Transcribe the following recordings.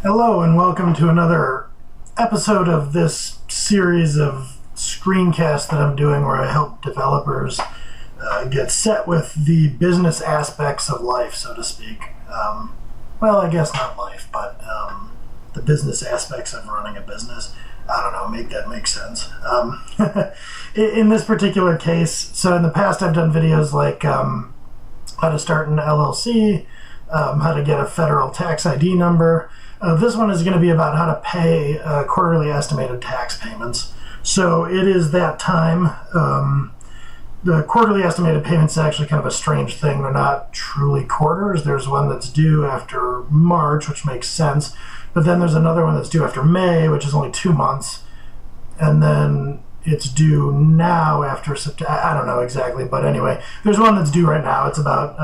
Hello and welcome to another episode of this series of screencasts that I'm doing where I help developers get set with the business aspects of life, so to speak. Well, I guess not life, but the business aspects of running a business. I don't know, make that make sense. In this particular case, so in the past I've done videos like how to start an LLC, how to get a federal tax ID number. This one is going to be about how to pay quarterly estimated tax payments. So it is that time. The quarterly estimated payments is actually kind of a strange thing. They're not truly quarters. There's one that's due after March, which makes sense. But then there's another one that's due after May, which is only 2 months. And then it's due now after September. I don't know exactly, but anyway, there's one that's due right now. It's about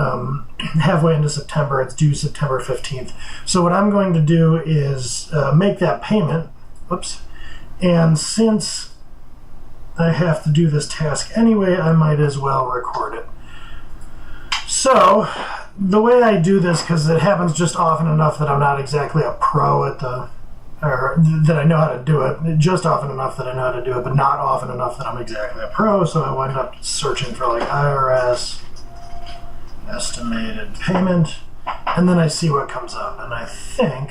halfway into September. It's due September 15th. So what I'm going to do is make that payment. Whoops. And since I have to do this task anyway, I might as well record it. So the way I do this, because it happens just often enough that I'm not exactly a pro at or that I know how to do it, just often enough that I know how to do it, but not often enough that I'm exactly a pro, so I wind up searching for like IRS estimated payment, and then I see what comes up, and I think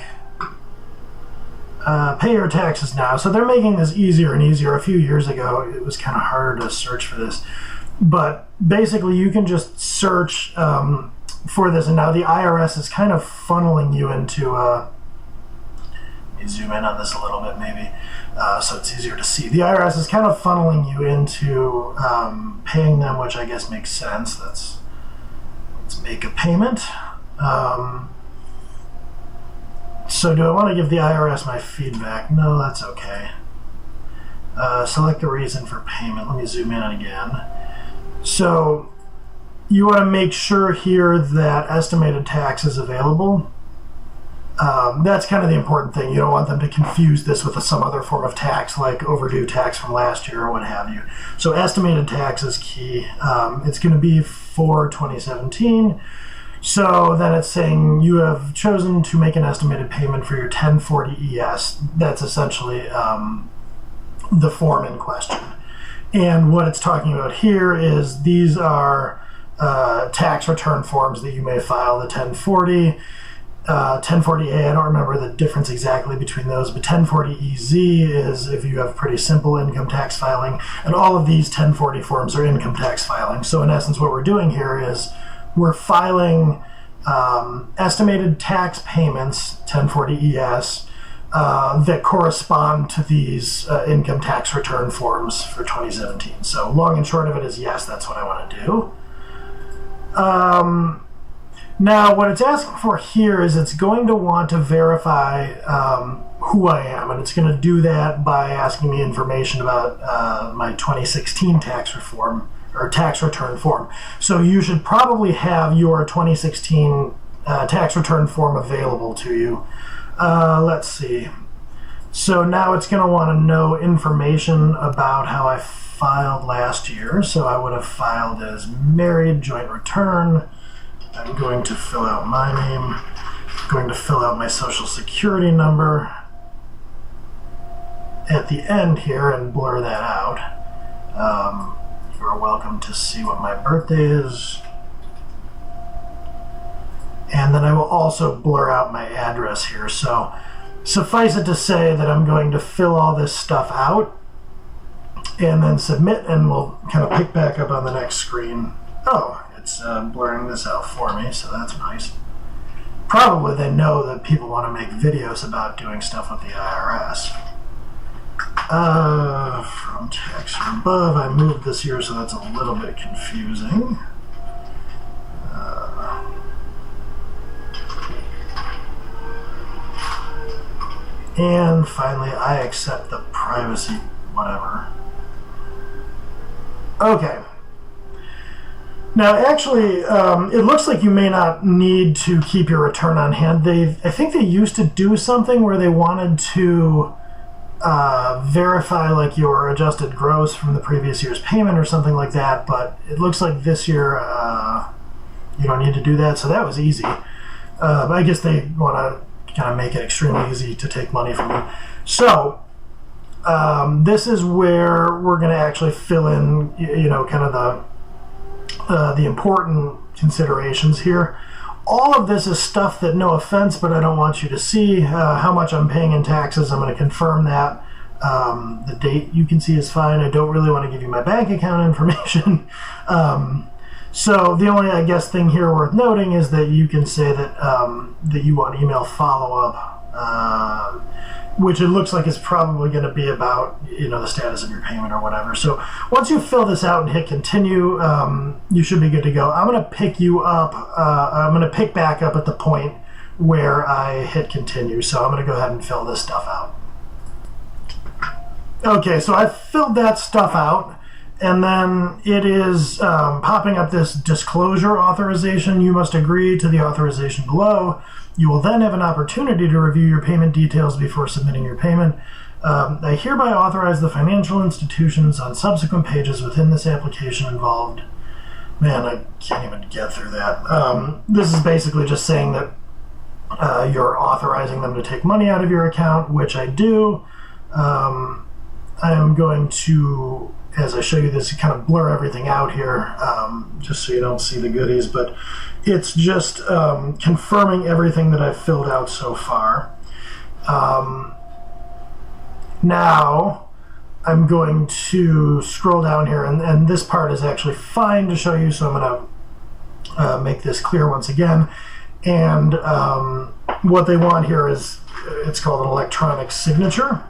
pay your taxes now. So they're making this easier and easier. A few years ago, it was kind of harder to search for this, but basically you can just search for this, and now the IRS is kind of funneling you into let me zoom in on this a little bit maybe so it's easier to see. The IRS is kind of funneling you into paying them, which I guess makes sense. Let's make a payment. So do I want to give the IRS my feedback? No, that's okay. Select the reason for payment. Let me zoom in again. So you want to make sure here that estimated tax is available. That's kind of the important thing. You don't want them to confuse this with some other form of tax, like overdue tax from last year or what have you. So estimated tax is key. It's going to be for 2017. So then it's saying you have chosen to make an estimated payment for your 1040 ES. That's essentially the form in question. And what it's talking about here is these are tax return forms that you may file, the 1040. 1040A, I don't remember the difference exactly between those, but 1040EZ is if you have pretty simple income tax filing, and all of these 1040 forms are income tax filing. So in essence, what we're doing here is we're filing estimated tax payments, 1040ES, that correspond to these income tax return forms for 2017. So long and short of it is yes, that's what I want to do. Now, what it's asking for here is it's going to want to verify who I am, and it's going to do that by asking me information about my 2016 tax reform or tax return form. So you should probably have your 2016 tax return form available to you. Let's see. So now it's going to want to know information about how I filed last year. So I would have filed as married, joint return. I'm going to fill out my name, I'm going to fill out my social security number at the end here and blur that out. You're welcome to see what my birthday is. And then I will also blur out my address here. So suffice it to say that I'm going to fill all this stuff out and then submit, and we'll kind of pick back up on the next screen. Oh, it's blurring this out for me, so that's nice. Probably they know that people want to make videos about doing stuff with the IRS. From text above, I moved this here, so that's a little bit confusing. And finally, I accept the privacy, whatever. Okay. Now, actually, it looks like you may not need to keep your return on hand. I think they used to do something where they wanted to verify like your adjusted gross from the previous year's payment or something like that, but it looks like this year you don't need to do that, so that was easy. I guess they want to kind of make it extremely easy to take money from you. So this is where we're going to actually fill in, kind of the important considerations here. All of this is stuff that, no offense, but I don't want you to see. How much I'm paying in taxes, I'm going to confirm that. The date you can see is fine. I don't really want to give you my bank account information. So the only, I guess, thing here worth noting is that you can say that that you want email follow-up, which it looks like is probably going to be about, the status of your payment or whatever. So once you fill this out and hit continue, you should be good to go. I'm going to pick you up. I'm going to pick back up at the point where I hit continue. So I'm going to go ahead and fill this stuff out. Okay, so I filled that stuff out. And then it is popping up this disclosure authorization. You must agree to the authorization below. You will then have an opportunity to review your payment details before submitting your payment. I hereby authorize the financial institutions on subsequent pages within this application involved. Man, I can't even get through that. This is basically just saying that you're authorizing them to take money out of your account, which I do. I am going to, as I show you this, kind of blur everything out here, just so you don't see the goodies, but it's just confirming everything that I've filled out so far. Now I'm going to scroll down here, and this part is actually fine to show you, so I'm going to make this clear once again. And what they want here is, it's called an electronic signature.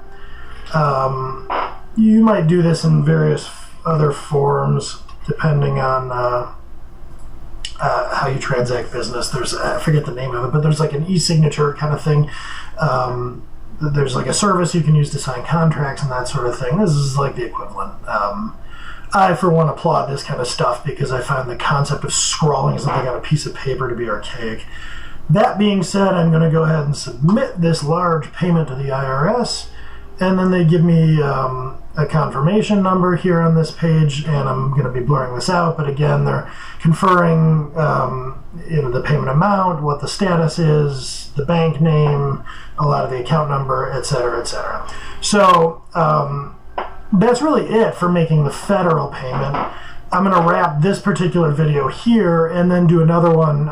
You might do this in various other forms depending on how you transact business. There's, I forget the name of it, but there's like an e-signature kind of thing. There's like a service you can use to sign contracts and that sort of thing. This is like the equivalent. I, for one, applaud this kind of stuff because I find the concept of scrawling something on a piece of paper to be archaic. That being said, I'm going to go ahead and submit this large payment to the IRS. And then they give me a confirmation number here on this page, and I'm going to be blurring this out. But again, they're conferring the payment amount, what the status is, the bank name, a lot of the account number, et cetera, et cetera. So that's really it for making the federal payment. I'm going to wrap this particular video here and then do another one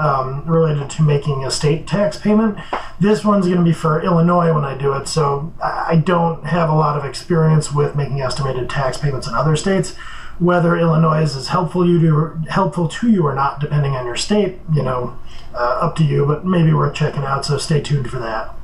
related to making a state tax payment. This one's going to be for Illinois when I do it, so I don't have a lot of experience with making estimated tax payments in other states. Whether Illinois is helpful to you or not, depending on your state, up to you, but maybe worth checking out, so stay tuned for that.